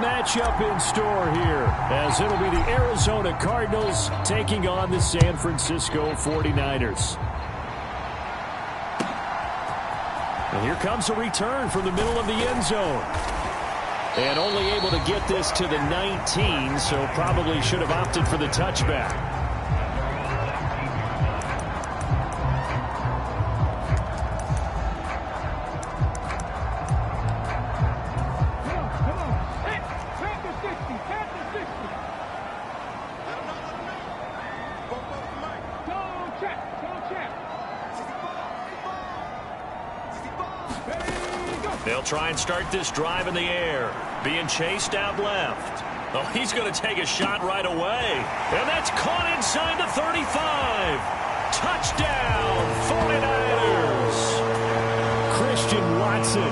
matchup in store here, as it'll be the Arizona Cardinals taking on the San Francisco 49ers. And here comes a return from the middle of the end zone. And only able to get this to the 19, so probably should have opted for the touchback. They'll try and start this drive in the air. Being chased out left. Oh, he's going to take a shot right away. And that's caught inside the 35. Touchdown, 49ers. Christian Watson,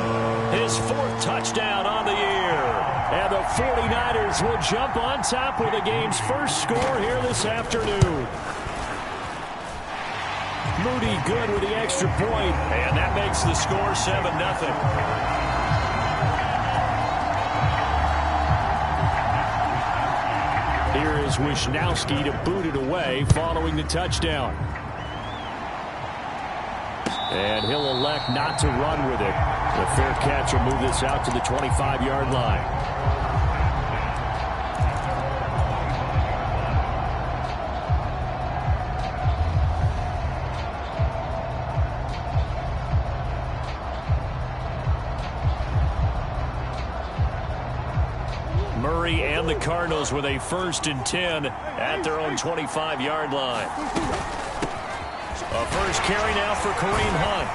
his 4th touchdown on the year. And the 49ers will jump on top with the game's first score here this afternoon. Moody good with the extra point. And that makes the score 7-0. Here is Wisnowski to boot it away following the touchdown. And he'll elect not to run with it. The fair catch will move this out to the 25-yard line. Murray and the Cardinals with a 1st and 10 at their own 25-yard line. A first carry now for Kareem Hunt.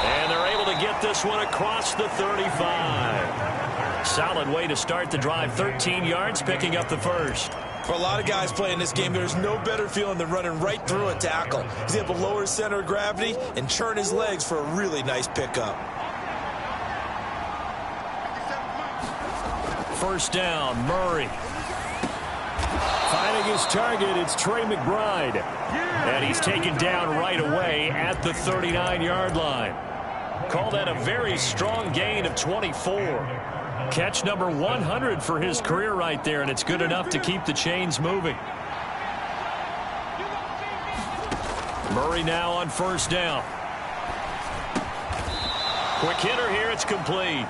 And they're able to get this one across the 35. Solid way to start the drive. 13 yards, picking up the first. For a lot of guys playing this game, there's no better feeling than running right through a tackle. He's able to lower his center of gravity and churn his legs for a really nice pickup. First down, Murray. Finding his target, it's Trey McBride. And he's taken down right away at the 39-yard line. Call that a very strong gain of 24. Catch number 100 for his career right there, and it's good enough to keep the chains moving. Murray now on first down. Quick hitter here, it's complete.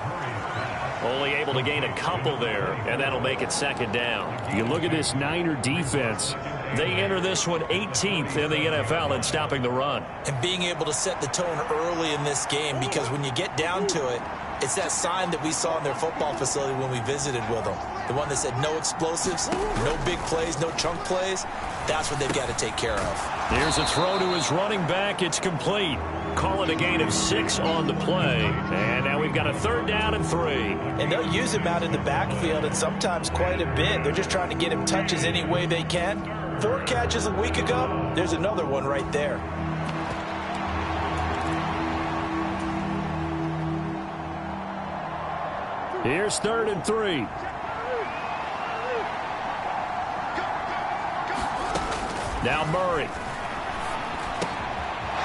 Only able to gain a couple there, and that'll make it 2nd down. You look at this Niner defense. They enter this one 18th in the NFL in stopping the run. And being able to set the tone early in this game, because when you get down to it, it's that sign that we saw in their football facility when we visited with them. The one that said no explosives, no big plays, no chunk plays. That's what they've got to take care of. Here's a throw to his running back. It's complete. Call it a gain of 6 on the play. And now we've got a 3rd down and 3. And they'll use him out in the backfield, and sometimes quite a bit. They're just trying to get him touches any way they can. 4 catches a week ago. There's another one right there. Here's 3rd and 3. Now Murray.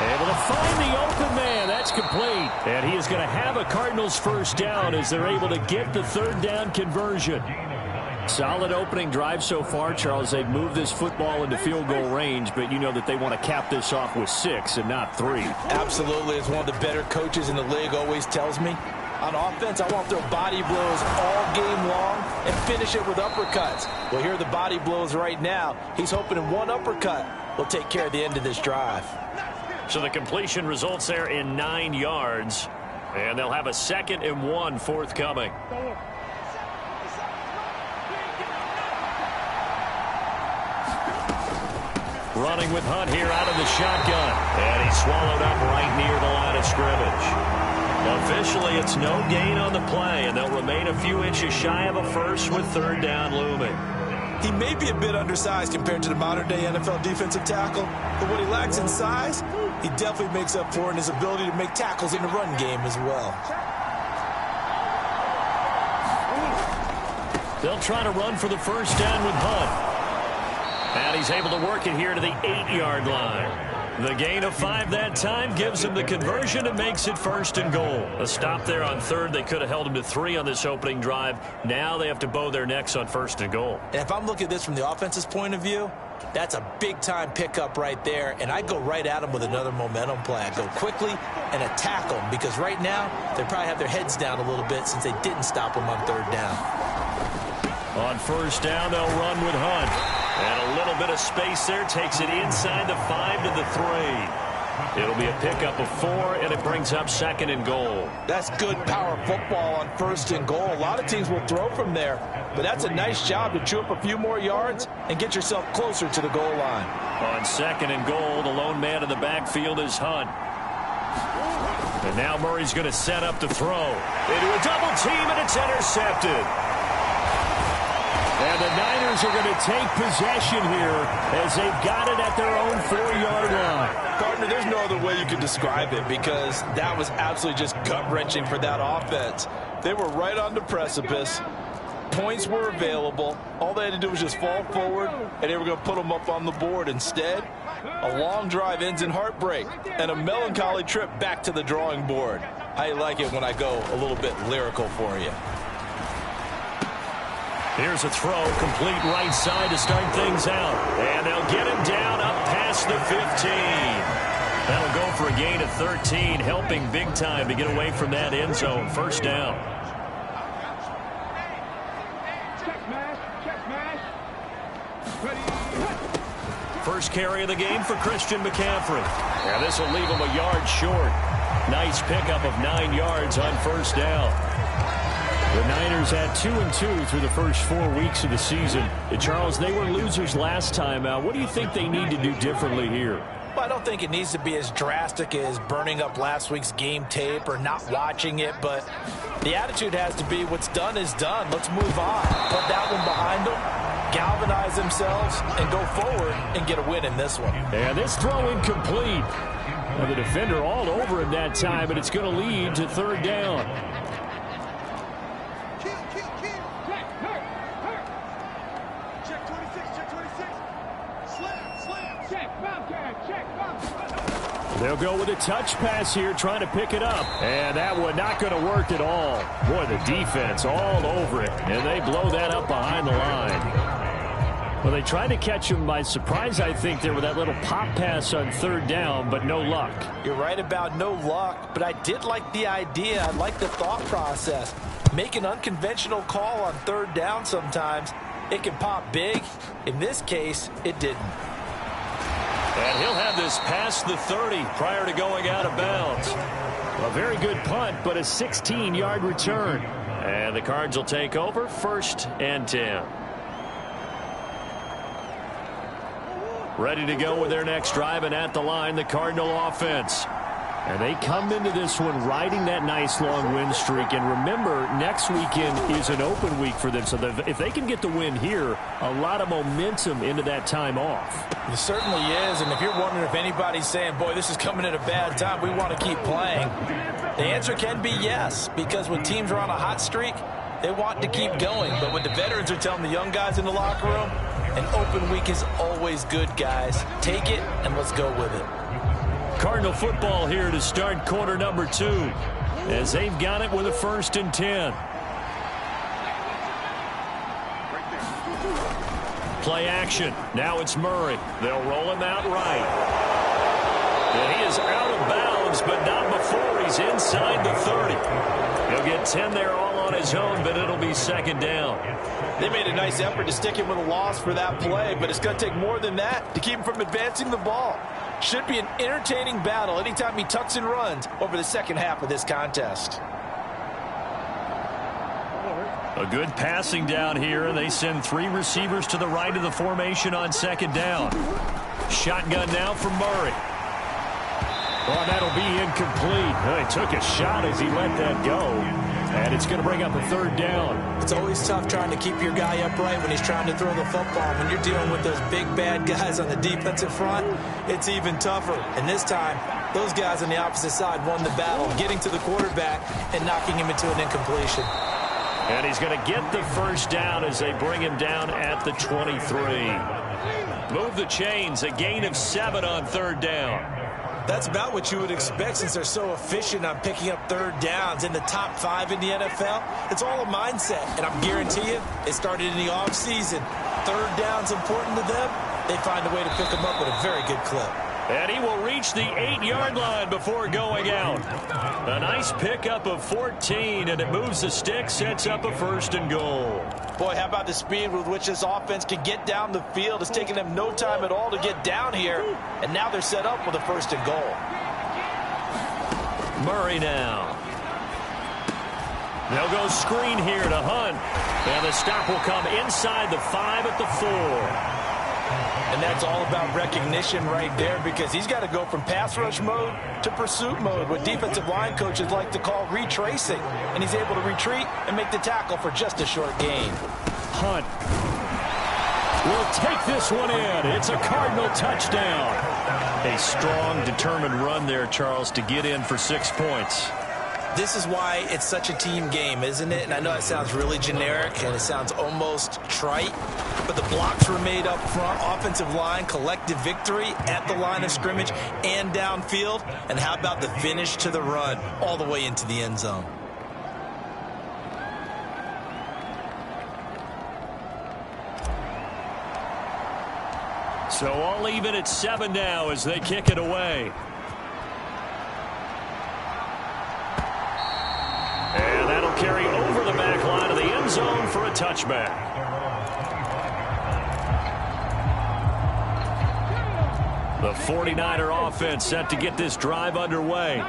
Able to find the open man. That's complete. And he is going to have a Cardinals first down as they're able to get the 3rd down conversion. Solid opening drive so far, Charles. They've moved this football into field goal range, but you know that they want to cap this off with 6 and not 3. Absolutely. As one of the better coaches in the league always tells me, on offense, I want to throw body blows all game long and finish it with uppercuts. Well, here are the body blows right now. He's hoping in one uppercut will take care of the end of this drive. So the completion results there in 9 yards. And they'll have a 2nd and 1 forthcoming. Running with Hunt here out of the shotgun. And he's swallowed up right near the line of scrimmage. Officially, it's no gain on the play, and they'll remain a few inches shy of a first with 3rd down looming. He may be a bit undersized compared to the modern-day NFL defensive tackle, but what he lacks in size, he definitely makes up for in his ability to make tackles in the run game as well. They'll try to run for the first down with Hunt. And he's able to work it here to the 8-yard line. The gain of 5 that time gives them the conversion and makes it 1st and goal. A stop there on 3rd. They could have held them to 3 on this opening drive. Now they have to bow their necks on 1st and goal. And if I'm looking at this from the offense's point of view, that's a big-time pickup right there, and I go right at them with another momentum play. I go quickly and attack them because right now they probably have their heads down a little bit since they didn't stop them on 3rd down. On 1st down, they'll run with Hunt. And a little bit of space there takes it inside the 5 to the 3. It'll be a pickup of 4, and it brings up 2nd and goal. That's good power football on 1st and goal. A lot of teams will throw from there, but that's a nice job to chew up a few more yards and get yourself closer to the goal line. On 2nd and goal, the lone man in the backfield is Hunt. And now Murray's going to set up to throw. Into a double team, and it's intercepted. And the Niners are going to take possession here as they've got it at their own 4-yard line. Partner, there's no other way you could describe it because that was absolutely just gut-wrenching for that offense. They were right on the precipice. Points were available. All they had to do was just fall forward, and they were going to put them up on the board. Instead, a long drive ends in heartbreak and a melancholy trip back to the drawing board. I like it when I go a little bit lyrical for you. Here's a throw, complete right side to start things out. And they'll get him down up past the 15. That'll go for a gain of 13, helping big time to get away from that end zone. 1st down. First carry of the game for Christian McCaffrey. And this will leave him a yard short. Nice pickup of 9 yards on 1st down. The Niners had 2-2 through the first 4 weeks of the season. And Charles, they were losers last time out. What do you think they need to do differently here? Well, I don't think it needs to be as drastic as burning up last week's game tape or not watching it, but the attitude has to be what's done is done. Let's move on. Put that one behind them, galvanize themselves, and go forward and get a win in this one. And this throw incomplete. Well, the defender all over him that time, but it's going to lead to 3rd down. They'll go with a touch pass here, trying to pick it up. And that one not going to work at all. Boy, the defense all over it. And they blow that up behind the line. Well, they tried to catch him by surprise, I think, there with that little pop pass on 3rd down, but no luck. You're right about no luck, but I did like the idea. I like the thought process. Make an unconventional call on 3rd down sometimes. It can pop big. In this case, it didn't. And he'll have this past the 30 prior to going out of bounds. A very good punt, but a 16-yard return. And the Cards will take over 1st and 10. Ready to go with their next drive, and at the line, the Cardinal offense. And they come into this one riding that nice long win streak. And remember, next weekend is an open week for them. So if they can get the win here, a lot of momentum into that time off. It certainly is. And if you're wondering if anybody's saying, boy, this is coming at a bad time, we want to keep playing, the answer can be yes. Because when teams are on a hot streak, they want to keep going. But when the veterans are telling the young guys in the locker room, an open week is always good, guys. Take it and let's go with it. Cardinal football here to start quarter number 2 as they've got it with a 1st and 10. Play action. Now it's Murray. They'll roll him out right. And he is out of bounds, but not before he's inside the 30. He'll get 10 there all on his own, but it'll be 2nd down. They made a nice effort to stick him with a loss for that play, but it's going to take more than that to keep him from advancing the ball. Should be an entertaining battle anytime he tucks and runs over the second half of this contest. A good passing down here, and they send 3 receivers to the right of the formation on 2nd down. Shotgun now from Murray. Well, that'll be incomplete. He took a shot as he let that go. And it's going to bring up a 3rd down. It's always tough trying to keep your guy upright when he's trying to throw the football. When you're dealing with those big, bad guys on the defensive front, it's even tougher. And this time, those guys on the opposite side won the battle, getting to the quarterback and knocking him into an incompletion. And he's going to get the 1st down as they bring him down at the 23. Move the chains, a gain of 7 on 3rd down. That's about what you would expect since they're so efficient on picking up 3rd downs in the top 5 in the NFL. It's all a mindset, and I'm guarantee you it started in the offseason. 3rd down's important to them. They find a way to pick them up with a very good clip. And he will reach the 8-yard line before going out. A nice pickup of 14, and it moves the stick, sets up a 1st and goal. Boy, how about the speed with which this offense can get down the field? It's taken them no time at all to get down here, and now they're set up with a 1st and goal. Murray now. They'll go screen here to Hunt, and the stop will come inside the 5 at the 4. And that's all about recognition right there, because he's got to go from pass rush mode to pursuit mode, what defensive line coaches like to call retracing. And he's able to retreat and make the tackle for just a short gain. Hunt will take this one in. It's a Cardinal touchdown. A strong, determined run there, Charles, to get in for 6 points. This is why it's such a team game, isn't it? And I know it sounds really generic and it sounds almost trite, but the blocks were made up front, offensive line, collective victory at the line of scrimmage and downfield. And how about the finish to the run all the way into the end zone? So all even at 7 now as they kick it away. And that'll carry over the back line of the end zone for a touchback. The 49er offense set to get this drive underway.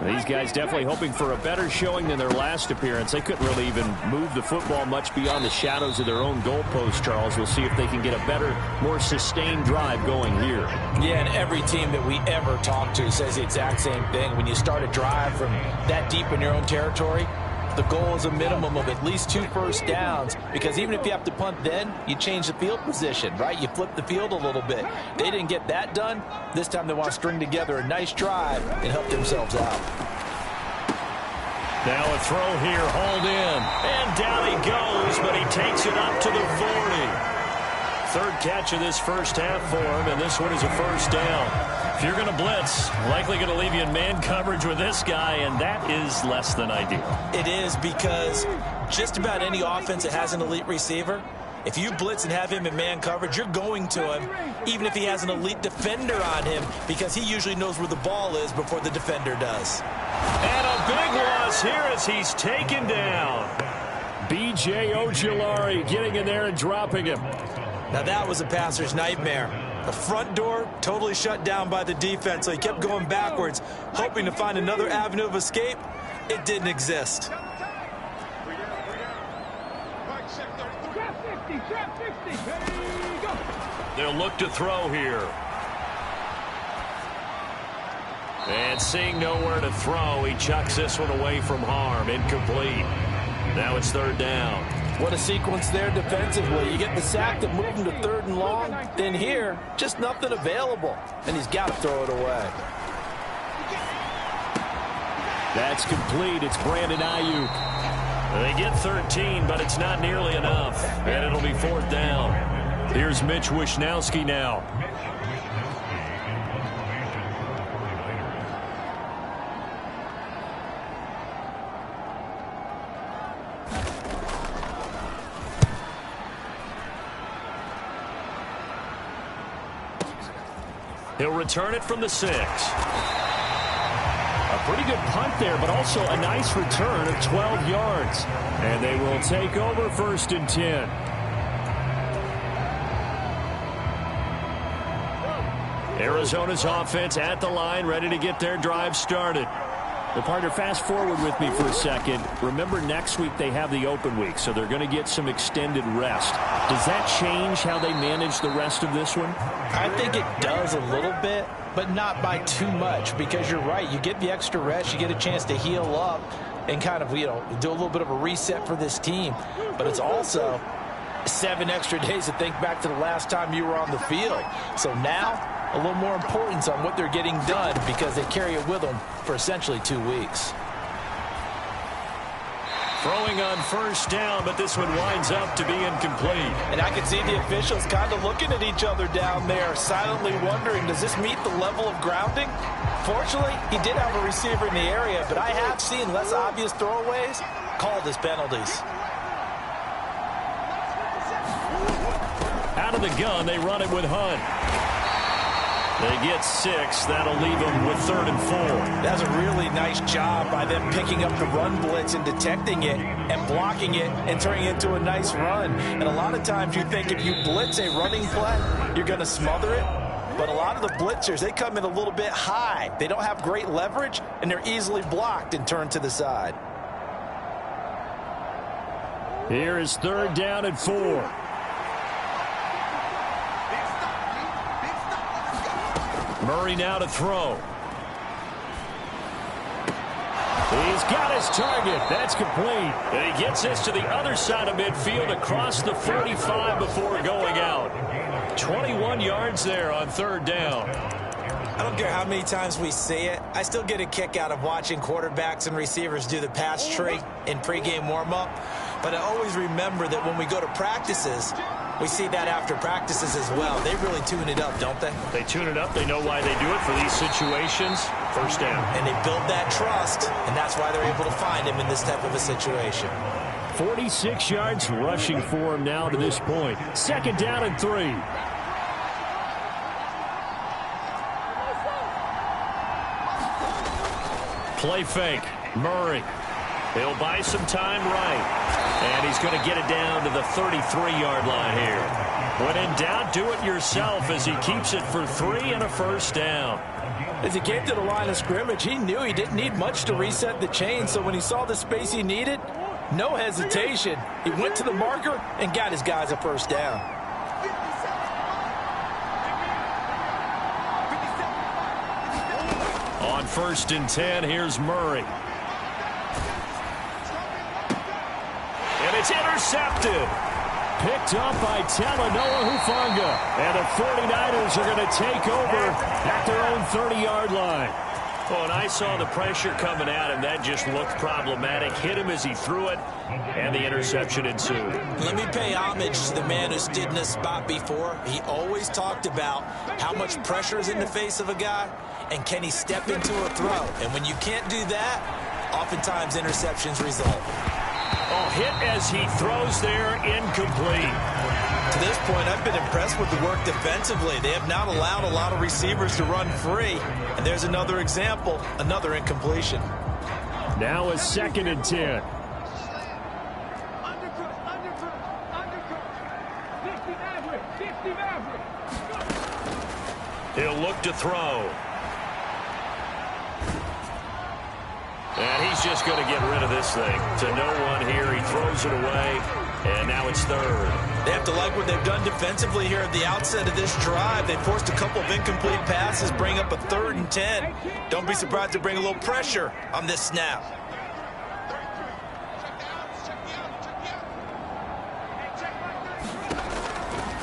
These guys definitely hoping for a better showing than their last appearance. They couldn't really even move the football much beyond the shadows of their own goalpost, Charles. We'll see if they can get a better, more sustained drive going here. Yeah, and every team that we ever talk to says the exact same thing. When you start a drive from that deep in your own territory, the goal is a minimum of at least 2 first downs, because even if you have to punt then, you change the field position, right? You flip the field a little bit. They didn't get that done. This time they want to string together a nice drive and help themselves out. Now a throw here, hauled in. And down he goes, but he takes it up to the 40. 3rd catch of this first half for him, and this one is a 1st down. If you're going to blitz, likely going to leave you in man coverage with this guy, and that is less than ideal. It is, because just about any offense that has an elite receiver, if you blitz and have him in man coverage, you're going to him, even if he has an elite defender on him, because he usually knows where the ball is before the defender does. And a big loss here as he's taken down. B.J. Ojulari getting in there and dropping him. Now that was a passer's nightmare. The front door totally shut down by the defense, so he kept going backwards, hoping to find another avenue of escape. It didn't exist. They'll look to throw here. And seeing nowhere to throw, he chucks this one away from harm. Incomplete. Now it's 3rd down. What a sequence there defensively. You get the sack that moved him to 3rd and long. Then here, just nothing available. And he's got to throw it away. That's complete. It's Brandon Ayuk. They get 13, but it's not nearly enough. And it'll be 4th down. Here's Mitch Wishnowsky now. He'll return it from the 6. A pretty good punt there, but also a nice return of 12 yards. And they will take over 1st and 10. Arizona's offense at the line, ready to get their drive started. The partner, fast forward with me for a second. Remember, next week they have the open week, so they're going to get some extended rest. Does that change how they manage the rest of this one? I think it does a little bit, but not by too much, because you're right. You get the extra rest, you get a chance to heal up and kind of, do a little bit of a reset for this team. But it's also 7 extra days to think back to the last time you were on the field. So now, a little more importance on what they're getting done, because they carry it with them for essentially 2 weeks. Throwing on first down, but this one winds up to be incomplete. And I can see the officials kind of looking at each other down there, silently wondering, does this meet the level of grounding? Fortunately, he did have a receiver in the area, but I have seen less obvious throwaways called as penalties. Out of the gun, they run it with Hunt. They get 6. That'll leave them with 3rd and 4. That's a really nice job by them picking up the run blitz and detecting it and blocking it and turning it into a nice run. And a lot of times you think if you blitz a running play, you're going to smother it. But a lot of the blitzers, they come in a little bit high. They don't have great leverage, and they're easily blocked and turned to the side. Here is 3rd down and 4. Murray now to throw. He's got his target. That's complete. And he gets this to the other side of midfield across the 45 before going out. 21 yards there on 3rd down. I don't care how many times we see it. I still get a kick out of watching quarterbacks and receivers do the pass tree in pregame warm-up. But I always remember that when we go to practices, we see that after practices as well. They really tune it up, don't they? They tune it up. They know why they do it for these situations. First down. And they build that trust, and that's why they're able to find him in this type of a situation. 46 yards rushing for him now to this point. 2nd down and 3. Play fake. Murray. He'll buy some time right. And he's going to get it down to the 33-yard line here. When in doubt, do it yourself as he keeps it for 3 and a first down. As he came to the line of scrimmage, he knew he didn't need much to reset the chain. So when he saw the space he needed, no hesitation. He went to the marker and got his guys a first down. On 1st and 10, here's Murray. And it's intercepted. Picked up by Talanoa Hufanga. And the 49ers are going to take over at their own 30-yard line. Well, and I saw the pressure coming at him. That just looked problematic. Hit him as he threw it, and the interception ensued. Let me pay homage to the man who stood in this spot before. He always talked about how much pressure is in the face of a guy, and can he step into a throw. And when you can't do that, oftentimes interceptions result. Oh, hit as he throws there, incomplete. To this point, I've been impressed with the work defensively. They have not allowed a lot of receivers to run free. And there's another example, another incompletion. Now a 2nd and 10. He'll look to throw. And he's just going to get rid of this thing. To no one here. He throws it away. And now it's 3rd. They have to like what they've done defensively here at the outset of this drive. They forced a couple of incomplete passes, bring up a 3rd and 10. Don't be surprised to bring a little pressure on this snap.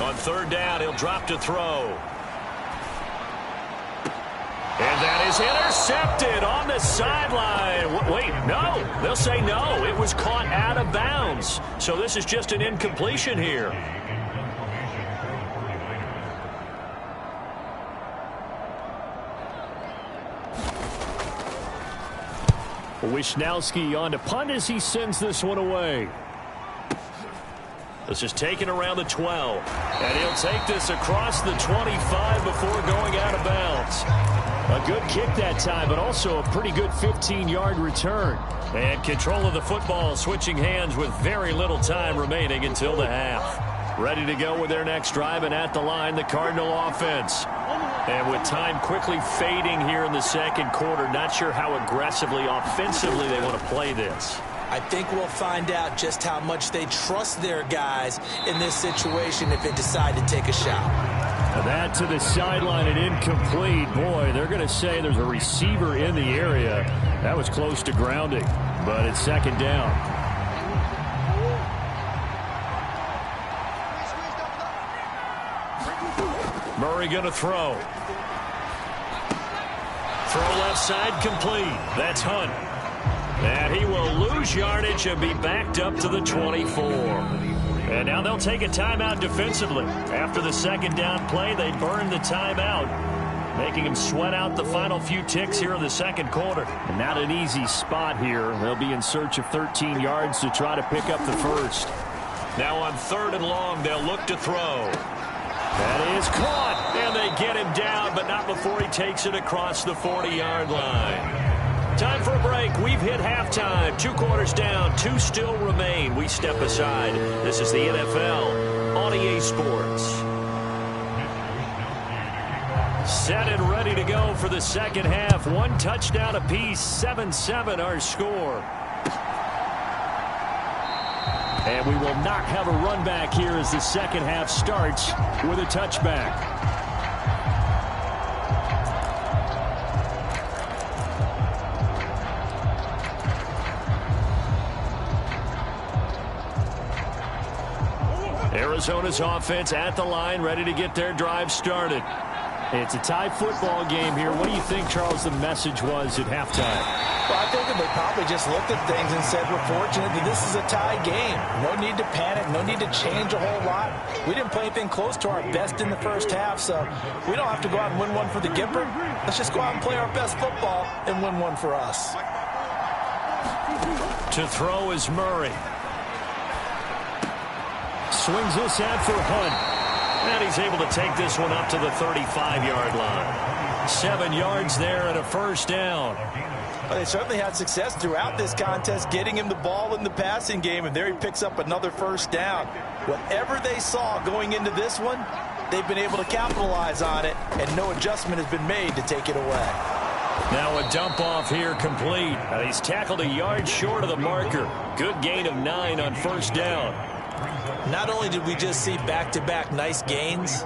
On 3rd down, he'll drop to throw. And that is intercepted on the sideline. Wait, no. They'll say no. It was caught out of bounds. So this is just an incompletion here. Wisnowski on to punt as he sends this one away. This is taken around the 12. And he'll take this across the 25 before going out of bounds. A good kick that time, but also a pretty good 15-yard return. And control of the football switching hands with very little time remaining until the half. Ready to go with their next drive, and at the line, the Cardinal offense. And with time quickly fading here in the 2nd quarter, not sure how aggressively, offensively they want to play this. I think we'll find out just how much they trust their guys in this situation if they decide to take a shot. That to the sideline and incomplete. Boy, they're going to say there's a receiver in the area. That was close to grounding, but it's 2nd down. Murray going to throw. Throw left side complete. That's Hunt. And he will lose yardage and be backed up to the 24. And now they'll take a timeout defensively. After the second down play, they burn the timeout, making him sweat out the final few ticks here in the second quarter. And not an easy spot here. They'll be in search of 13 yards to try to pick up the first. Now on 3rd and long, they'll look to throw. That is caught, and they get him down, but not before he takes it across the 40-yard line. Time for a break. We've hit halftime. 2 quarters down, 2 still remain. We step aside. This is the NFL on EA Sports. Set and ready to go for the second half. 1 touchdown apiece, 7-7 our score. And we will not have a run back here as the second half starts with a touchback. Arizona's offense at the line, ready to get their drive started. It's a tie football game here. What do you think, Charles, the message was at halftime? Well, I think they probably just looked at things and said, we're fortunate that this is a tie game. No need to panic. No need to change a whole lot. We didn't play anything close to our best in the first half, so we don't have to go out and win one for the Gipper. Let's just go out and play our best football and win one for us. To throw is Murray. Swings this out for Hunt. And he's able to take this one up to the 35-yard line. 7 yards there and a first down. Well, they certainly had success throughout this contest getting him the ball in the passing game, and there he picks up another first down. Whatever they saw going into this one, they've been able to capitalize on it, and no adjustment has been made to take it away. Now a dump off here complete. He's tackled a yard short of the marker. Good gain of 9 on first down. Not only did we just see back-to-back nice gains,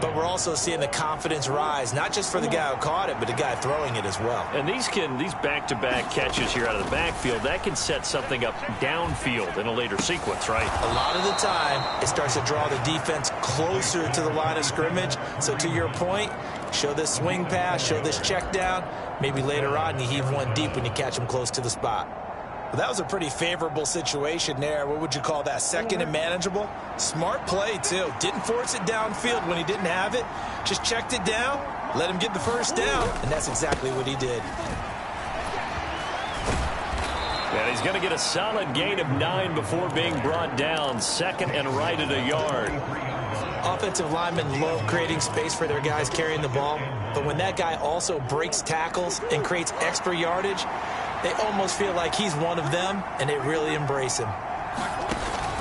but we're also seeing the confidence rise, not just for the guy who caught it, but the guy throwing it as well. And these back-to-back catches here out of the backfield, that can set something up downfield in a later sequence, right? A lot of the time, it starts to draw the defense closer to the line of scrimmage. So to your point, show this swing pass, show this check down. Maybe later on you heave one deep when you catch them close to the spot. Well, that was a pretty favorable situation there. What would you call that? Second and manageable? Smart play, too. Didn't force it downfield when he didn't have it. Just checked it down, let him get the first down, and that's exactly what he did. And he's going to get a solid gain of 9 before being brought down. 2nd and right at a yard. Offensive linemen love creating space for their guys carrying the ball, but when that guy also breaks tackles and creates extra yardage, they almost feel like he's one of them, and they really embrace him.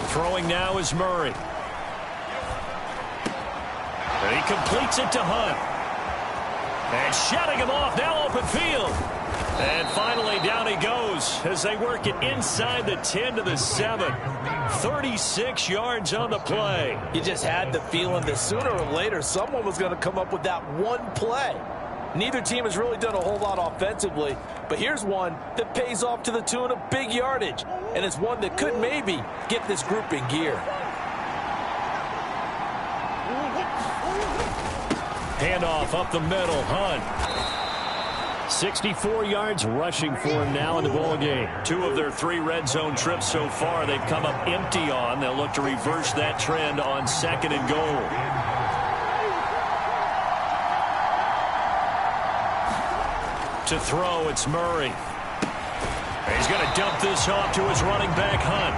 Throwing now is Murray. And he completes it to Hunt. And shutting him off, now open field. And finally down he goes as they work it inside the 10 to the 7. 36 yards on the play. You just had the feeling that sooner or later someone was going to come up with that one play. Neither team has really done a whole lot offensively, but here's one that pays off to the tune of big yardage, and it's one that could maybe get this group in gear. Handoff up the middle, Hunt. 64 yards rushing for him now in the ball game. 2 of their 3 red zone trips so far they've come up empty on. They'll look to reverse that trend on 2nd and goal. To throw, it's Murray. He's going to dump this off to his running back, Hunt.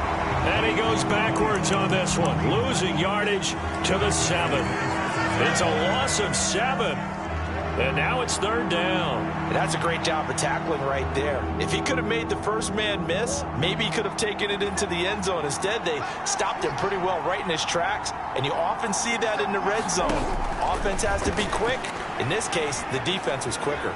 And he goes backwards on this one, losing yardage to the 7. It's a loss of 7. And now it's 3rd down. And that's a great job of tackling right there. If he could have made the first man miss, maybe he could have taken it into the end zone. Instead, they stopped him pretty well right in his tracks. And you often see that in the red zone. Offense has to be quick. In this case, the defense was quicker.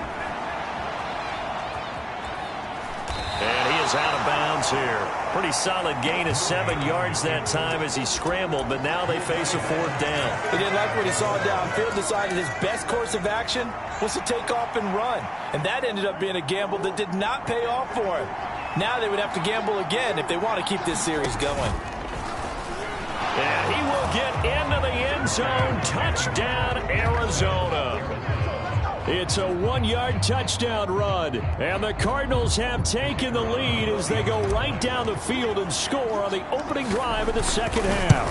And he is out of bounds here. Pretty solid gain of 7 yards that time as he scrambled, but now they face a 4th down. He didn't like what he saw downfield, decided his best course of action was to take off and run. And that ended up being a gamble that did not pay off for him. Now they would have to gamble again if they want to keep this series going. And he will get into the end zone. Touchdown, Arizona. It's a 1-yard touchdown run. And the Cardinals have taken the lead as they go right down the field and score on the opening drive of the second half.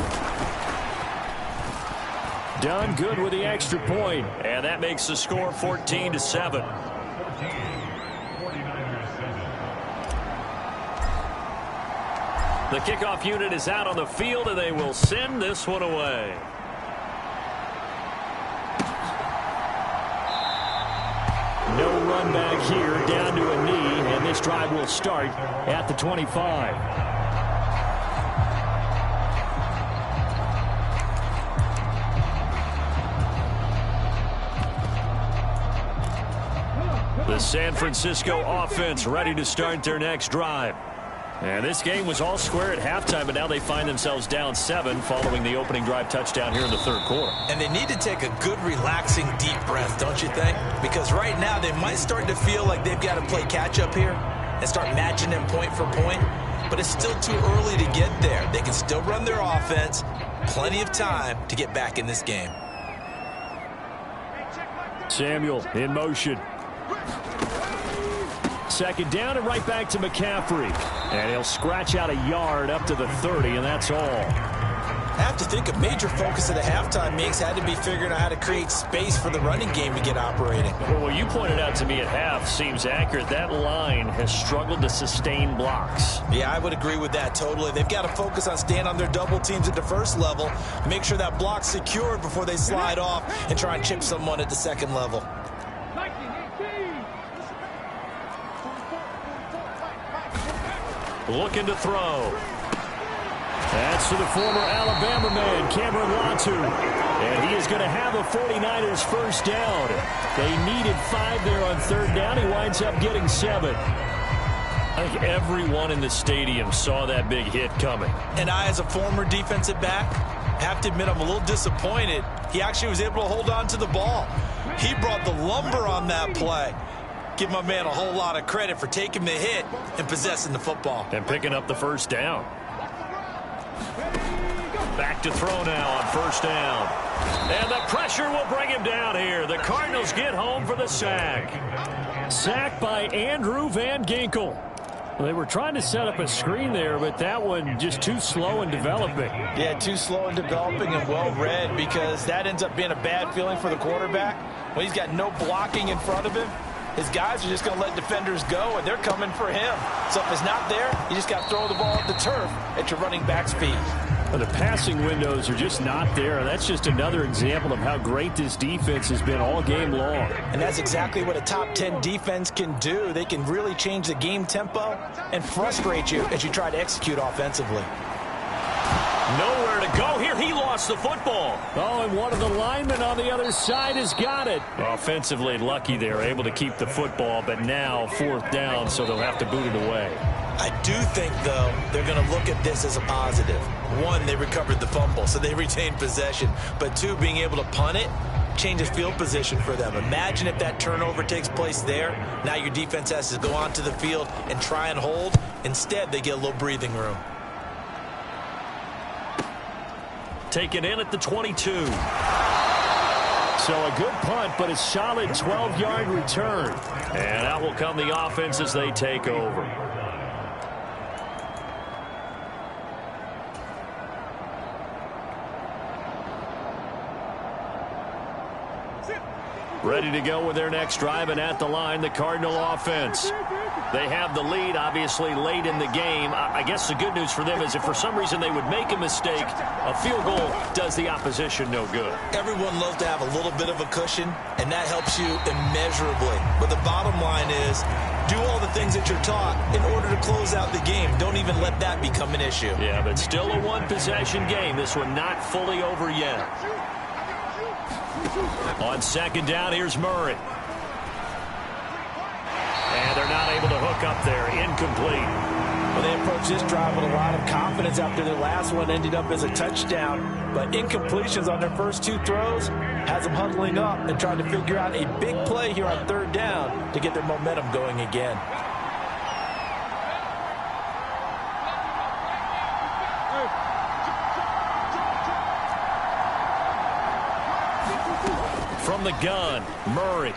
Done good with the extra point. And that makes the score 14-7. The kickoff unit is out on the field, and they will send this one away. No run back here, down to a knee, and this drive will start at the 25. The San Francisco offense ready to start their next drive. And this game was all square at halftime, but now they find themselves down 7 following the opening drive touchdown here in the third quarter. And they need to take a good, relaxing, deep breath, don't you think? Because right now they might start to feel like they've got to play catch-up here and start matching them point for point. But it's still too early to get there. They can still run their offense. Plenty of time to get back in this game. Samuel in motion. Second down and right back to McCaffrey. And he'll scratch out a yard up to the 30, and that's all. I have to think a major focus of the halftime mix had to be figuring out how to create space for the running game to get operating. Well, what you pointed out to me at half seems accurate. That line has struggled to sustain blocks. Yeah, I would agree with that totally. They've got to focus on staying on their double teams at the first level, make sure that block's secured before they slide off and try and chip someone at the second level. Looking to throw. That's to the former Alabama man, Cameron Latu. And he is going to have a 49ers first down. They needed 5 there on third down. He winds up getting 7. I think everyone in the stadium saw that big hit coming. And I, as a former defensive back, have to admit I'm a little disappointed. He actually was able to hold on to the ball. He brought the lumber on that play. Give my man a whole lot of credit for taking the hit and possessing the football. And picking up the first down. Back to throw now on first down. And the pressure will bring him down here. The Cardinals get home for the sack. Sacked by Andrew Van Ginkel. They were trying to set up a screen there, but that one just too slow in developing. Yeah, too slow in developing and well read, because that ends up being a bad feeling for the quarterback. When he's got no blocking in front of him, his guys are just going to let defenders go, and they're coming for him. So if it's not there, you just got to throw the ball at the turf at your running back speed. But the passing windows are just not there. That's just another example of how great this defense has been all game long. And that's exactly what a top 10 defense can do. They can really change the game tempo and frustrate you as you try to execute offensively. Nowhere to go here. He lost the football. Oh, and one of the linemen on the other side has got it. Offensively lucky they're able to keep the football, but now fourth down, so they'll have to boot it away. I do think, though, they're going to look at this as a positive. One, they recovered the fumble, so they retained possession. But two, being able to punt it changes field position for them. Imagine if that turnover takes place there. Now your defense has to go onto the field and try and hold. Instead, they get a little breathing room. Taken in at the 22. So a good punt, but a solid 12-yard return. And out will come the offense as they take over. Ready to go with their next drive, and at the line, the Cardinal offense. They have the lead, obviously, late in the game. I guess the good news for them is if for some reason they would make a mistake, a field goal does the opposition no good. Everyone loves to have a little bit of a cushion, and that helps you immeasurably. But the bottom line is, do all the things that you're taught in order to close out the game. Don't even let that become an issue. Yeah, but still a one-possession game. This one not fully over yet. On second down, here's Murray. And they're not able to hook up there. Incomplete. Well, they approached this drive with a lot of confidence after their last one ended up as a touchdown. But incompletions on their first two throws has them huddling up and trying to figure out a big play here on third down to get their momentum going again. From the gun, Murray.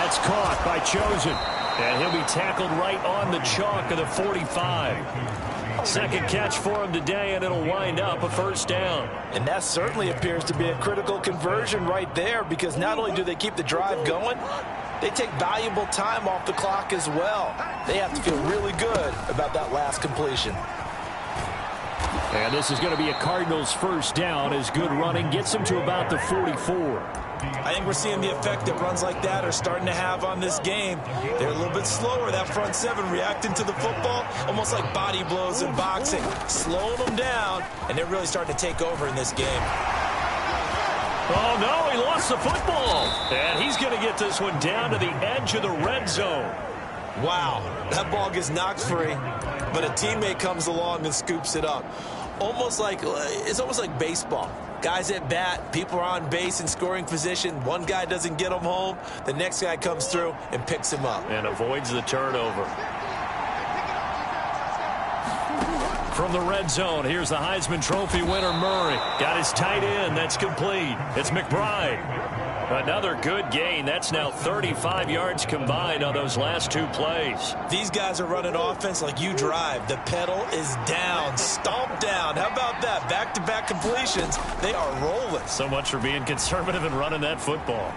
That's caught by Chosen. And he'll be tackled right on the chalk of the 45. Second catch for him today, and it'll wind up a first down. And that certainly appears to be a critical conversion right there, because not only do they keep the drive going, they take valuable time off the clock as well. They have to feel really good about that last completion. And this is going to be a Cardinals first down as good running gets them to about the 44. I think we're seeing the effect that runs like that are starting to have on this game. They're a little bit slower, that front seven, reacting to the football, almost like body blows in boxing, slowing them down, and they're really starting to take over in this game. Oh, no, he lost the football. And he's going to get this one down to the edge of the red zone. Wow, that ball gets knocked free, but a teammate comes along and scoops it up. It's almost like baseball. Guys at bat, people are on base in scoring position. One guy doesn't get him home. The next guy comes through and picks him up. And avoids the turnover. From the red zone, here's the Heisman Trophy winner, Murray. Got his tight end. That's complete. It's McBride. Another good gain. That's now 35 yards combined on those last two plays. These guys are running offense like you drive. The pedal is down, stomped down. How about that? Back-to-back completions. They are rolling. So much for being conservative and running that football.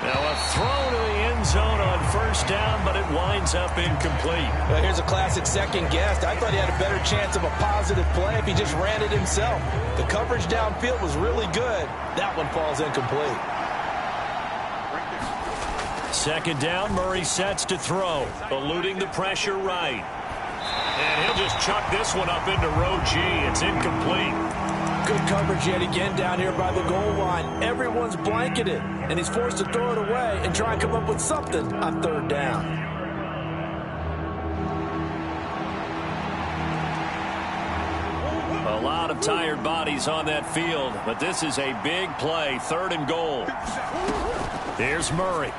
Now a throw to the end zone on first down, but it winds up incomplete. Well, here's a classic second guess. I thought he had a better chance of a positive play if he just ran it himself. The coverage downfield was really good. That one falls incomplete. Second down, Murray sets to throw, eluding the pressure right. And he'll just chuck this one up into row G. It's incomplete. Good coverage yet again down here by the goal line. Everyone's blanketed, and he's forced to throw it away and try and come up with something on third down. A lot of tired bodies on that field, but this is a big play, third and goal. Here's Murray.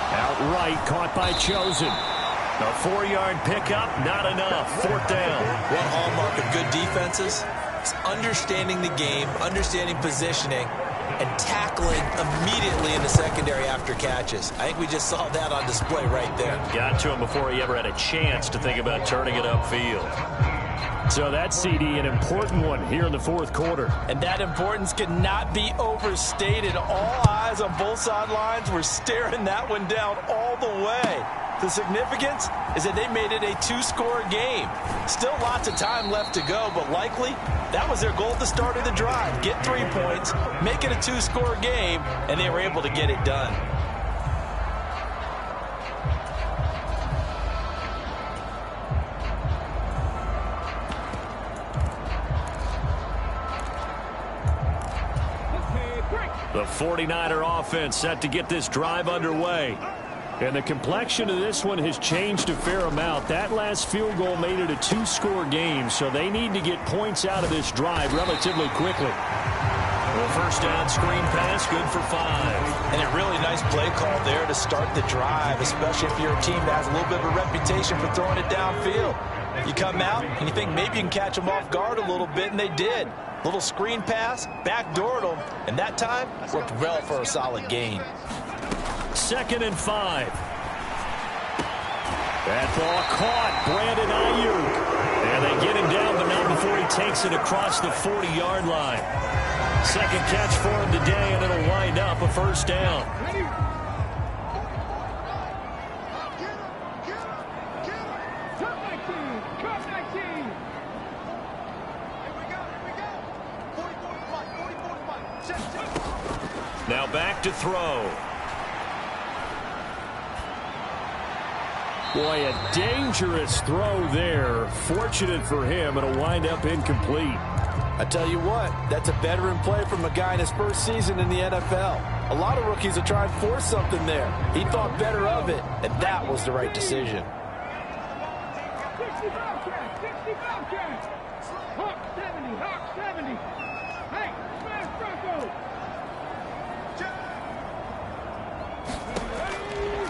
Outright caught by Chosen. A 4-yard pickup, not enough. Fourth down. One hallmark of good defenses is understanding the game, understanding positioning, and tackling immediately in the secondary after catches. I think we just saw that on display right there. Got to him before he ever had a chance to think about turning it upfield. So that CD, an important one here in the fourth quarter. And that importance cannot be overstated. All eyes on both sidelines were staring that one down all the way. The significance is that they made it a 2-score game. Still lots of time left to go, but likely that was their goal at the start of the drive. Get 3 points, make it a 2-score game, and they were able to get it done. The 49er offense set to get this drive underway. And the complexion of this one has changed a fair amount. That last field goal made it a 2-score game, so they need to get points out of this drive relatively quickly. Well, first down screen pass, good for 5. And a really nice play call there to start the drive, especially if you're a team that has a little bit of a reputation for throwing it downfield. You come out and you think maybe you can catch them off guard a little bit, and they did. Little screen pass, backdoored them, and that time worked well for a solid gain. 2nd and 5. That ball caught. Brandon Ayuk. And they get him down, but not before he takes it across the 40-yard line. Second catch for him today, and it'll wind up a first down. Now back to throw. Boy, a dangerous throw there. Fortunate for him, it'll wind up incomplete. I tell you what, that's a veteran play from a guy in his first season in the NFL. A lot of rookies are trying to force something there. He thought better of it, and that was the right decision.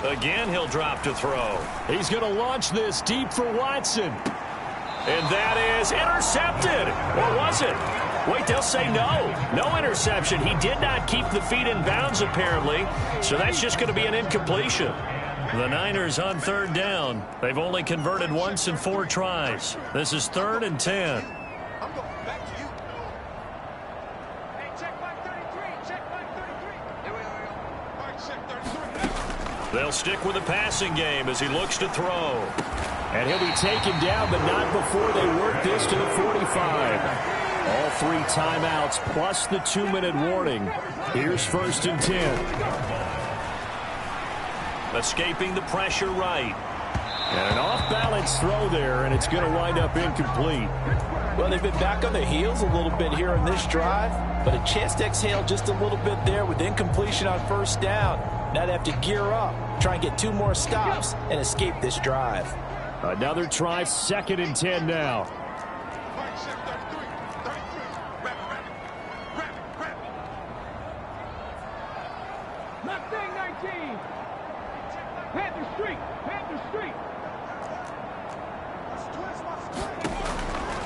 Again, he'll drop to throw. He's going to launch this deep for Watson. And that is intercepted. Or was it? Wait, they'll say no. No interception. He did not keep the feet in bounds, apparently. So that's just going to be an incompletion. The Niners on third down. They've only converted once in 4 tries. This is 3rd and 10. They'll stick with the passing game as he looks to throw. And he'll be taken down, but not before they work this to the 45. All 3 timeouts plus the 2-minute warning. Here's 1st and 10. Escaping the pressure right. And an off-balance throw there, and it's going to wind up incomplete. Well, they've been back on their heels a little bit here in this drive, but a chance to exhale just a little bit there with incompletion on 1st down. Now they have to gear up, try and get 2 more stops, and escape this drive. Another try, 2nd and 10 now.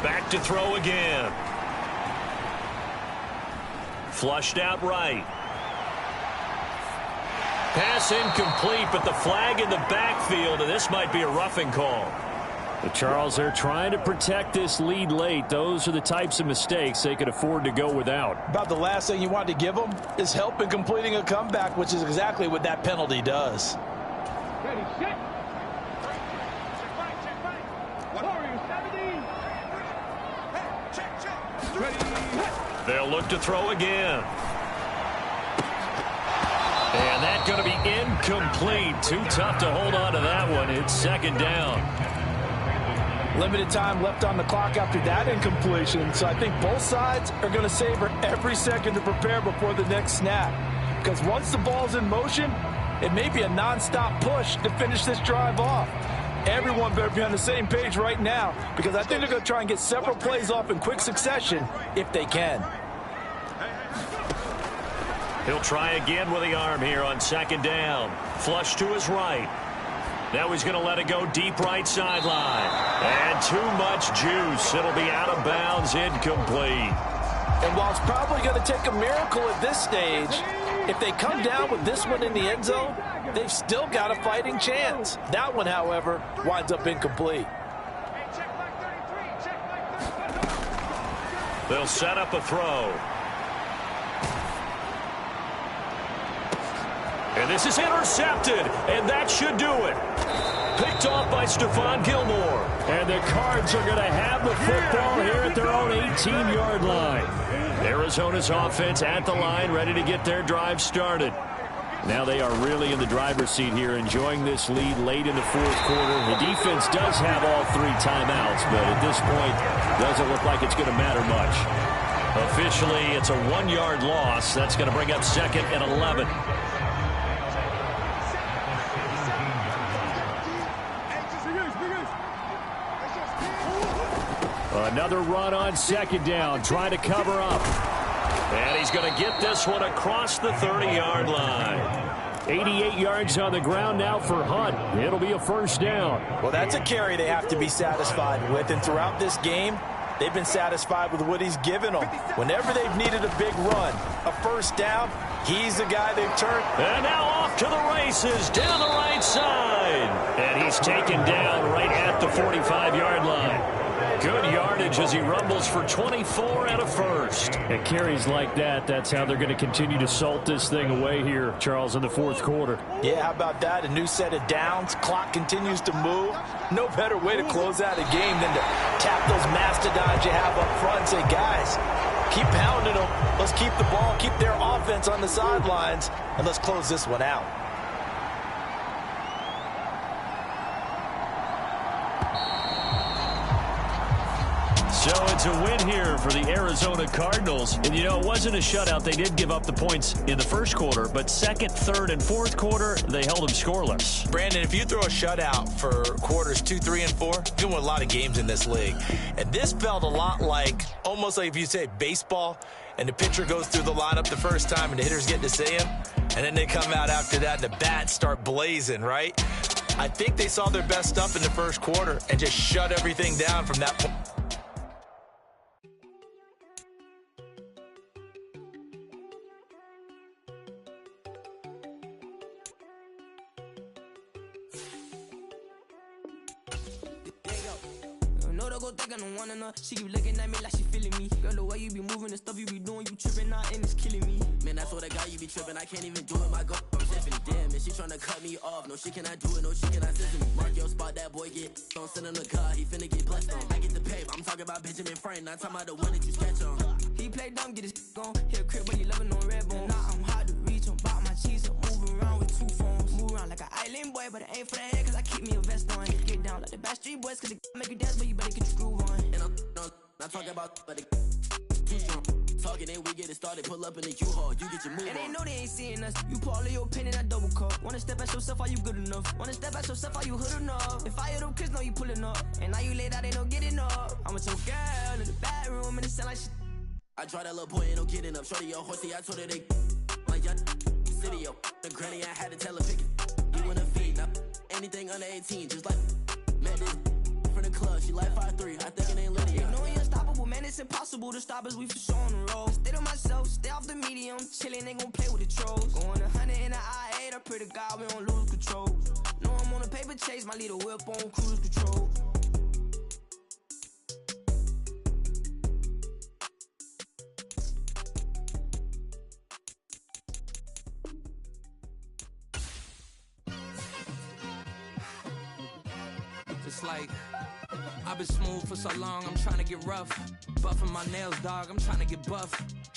Back to throw again. Flushed out right. Pass incomplete, but the flag in the backfield, and this might be a roughing call. The Charles, they're trying to protect this lead late. Those are the types of mistakes they could afford to go without. About the last thing you want to give them is help in completing a comeback, which is exactly what that penalty does. Ready, set. They'll look to throw again. And that's going to be incomplete. Too tough to hold on to that one. It's 2nd down. Limited time left on the clock after that incompletion, so I think both sides are going to savor every second to prepare before the next snap. Because once the ball's in motion, it may be a non-stop push to finish this drive off. Everyone better be on the same page right now, because I think they're going to try and get several plays off in quick succession if they can. He'll try again with the arm here on 2nd down. Flush to his right. Now he's going to let it go deep right sideline. And too much juice. It'll be out of bounds, incomplete. And while it's probably going to take a miracle at this stage, if they come down with this one in the end zone, they've still got a fighting chance. That one, however, winds up incomplete. They'll set up a throw. And this is intercepted, and that should do it. Picked off by Stephon Gilmore. And the Cards are going to have the football here at their own 18-yard line. Arizona's offense at the line, ready to get their drive started. Now they are really in the driver's seat here, enjoying this lead late in the 4th quarter. The defense does have all 3 timeouts, but at this point, doesn't look like it's going to matter much. Officially, it's a 1-yard loss. That's going to bring up 2nd and 11. Another run on 2nd down, trying to cover up. And he's going to get this one across the 30-yard line. 88 yards on the ground now for Hunt. It'll be a 1st down. Well, that's a carry they have to be satisfied with. And throughout this game, they've been satisfied with what he's given them. Whenever they've needed a big run, a 1st down, he's the guy they've turned. And now off to the races, down the right side. And he's taken down right at the 45-yard line. Good yardage as he rumbles for 24 and a 1st. And carries like that, that's how they're going to continue to salt this thing away here, Charles, in the 4th quarter. Yeah, how about that? A new set of downs. Clock continues to move. No better way to close out a game than to tap those mastodons you have up front and say, guys, keep pounding them. Let's keep the ball, keep their offense on the sidelines, and let's close this one out. So it's a win here for the Arizona Cardinals. And, you know, it wasn't a shutout. They did give up the points in the 1st quarter, but 2nd, 3rd, and 4th quarter, they held them scoreless. Brandon, if you throw a shutout for quarters 2, 3, and 4, you're win a lot of games in this league. And this felt a lot like, almost like if you say baseball, and the pitcher goes through the lineup the first time and the hitters get to see him, and then they come out after that and the bats start blazing, right? I think they saw their best stuff in the 1st quarter and just shut everything down from that point. got no one on her. She keep looking at me like she feeling me. Girl, the way you be moving, the stuff you be doing, you tripping out and it's killing me. Man, that's what I got, you be tripping. I can't even do it, my girl, I'm Tiffany. Damn, man, she tryna cut me off. No, she cannot do it, no, she cannot listen me. Mark your spot, that boy get on. Send him the car, he finna get blessed on. I get the pay, I'm talking about Benjamin Franklin, not talking about the one that you sketch on. He play dumb, get his gone. Hit a crib, but he loving on red bone. Now I'm hard to reach, I'm bout my cheese, I'm moving around with 2 phones. Move around like an island boy, but it ain't for the head, cause I keep me a vest on. Get down like the Backstreet Boys, cause it make you dance, but you better get your groove on. And I'm not talking about, but it too strong. Talking and we get it started, pull up in the U-Haul, you get your move on. And they know they ain't seeing us. You put all of your pen in that double cup. Wanna step at yourself, are you good enough? Wanna step at yourself, are you hood enough? If I hear them kids, know you pulling up. And now you laid out, they no getting up. I'm with your girl in the bedroom, and it sound like shit. I draw that little boy, ain't no getting up. Shorty, your horsey, I told her they my young city, yo. The granny, I had to tell her pick it. You wanna feed, now anything under 18, just like Madden. From the club, she like 5'3", I think it ain't Lydia. You know we unstoppable, man, it's impossible to stop us, we for sure on the road. Stay to myself, stay off the medium, chillin', ain't gon' play with the trolls. Going 100 in the I-8, I pray to God we don't lose control. Know I'm on a paper chase, my little whip on cruise control. It's like I've been smooth for so long, I'm trying to get rough. Buffing my nails, dog, I'm trying to get buff.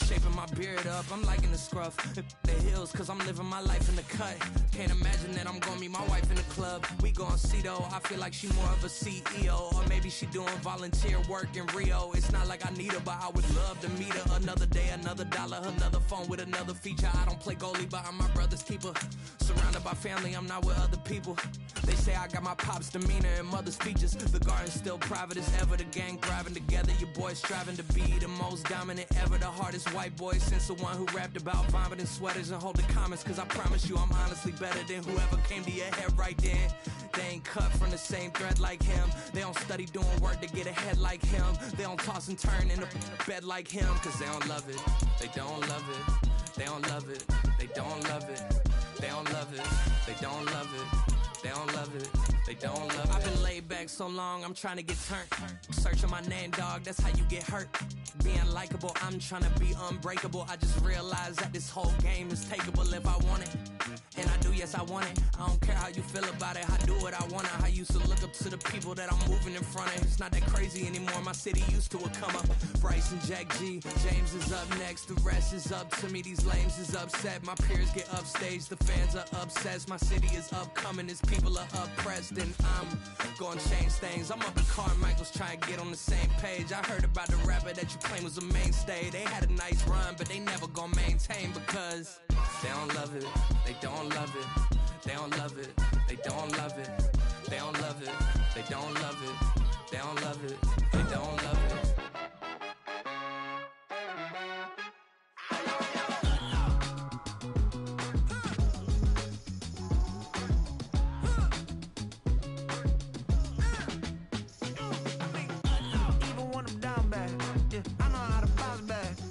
Shaping my beard up, I'm liking the scruff. The hills, cause I'm living my life in the cut. Can't imagine that I'm gonna meet my wife in the club. We gon' see though, I feel like she more of a CEO. Or maybe she doing volunteer work in Rio. It's not like I need her, but I would love to meet her. Another day, another dollar, another phone with another feature. I don't play goalie, but I'm my brother's keeper. Surrounded by family, I'm not with other people. They say I got my pop's demeanor and mother's features. The garden's still private as ever, the gang thriving together. Your boys striving to be the most dominant ever. The hardest white boy since the one who rapped about vomiting sweaters and holding comments. Cause I promise you I'm honestly better than whoever came to your head right then. They ain't cut from the same thread like him. They don't study doing work to get ahead like him. They don't toss and turn in the bed like him. Cause they don't love it, they don't love it. They don't love it, they don't love it. They don't love it, they don't love it. They don't love it, they don't love it. I've been laid back so long, I'm trying to get turned. Searching my name, dog, that's how you get hurt. Being likable, I'm trying to be unbreakable. I just realized that this whole game is takeable if I want it. And I do, yes, I want it. I don't care how you feel about it, I do what I want it. I used to look up to the people that I'm moving in front of. It's not that crazy anymore, my city used to a come up. Bryce and Jack G, James is up next. The rest is up to me, these lames is upset. My peers get upstaged, the fans are obsessed. My city is upcoming, its people are oppressed. And I'm gonna change things. I'm up at Carmichael's trying to get on the same page. I heard about the rapper that you claim was a mainstay. They had a nice run, but they never gonna maintain because they don't love it, they don't love it. They don't love it, they don't love it. They don't love it, they don't love it. They don't love it, they don't love it.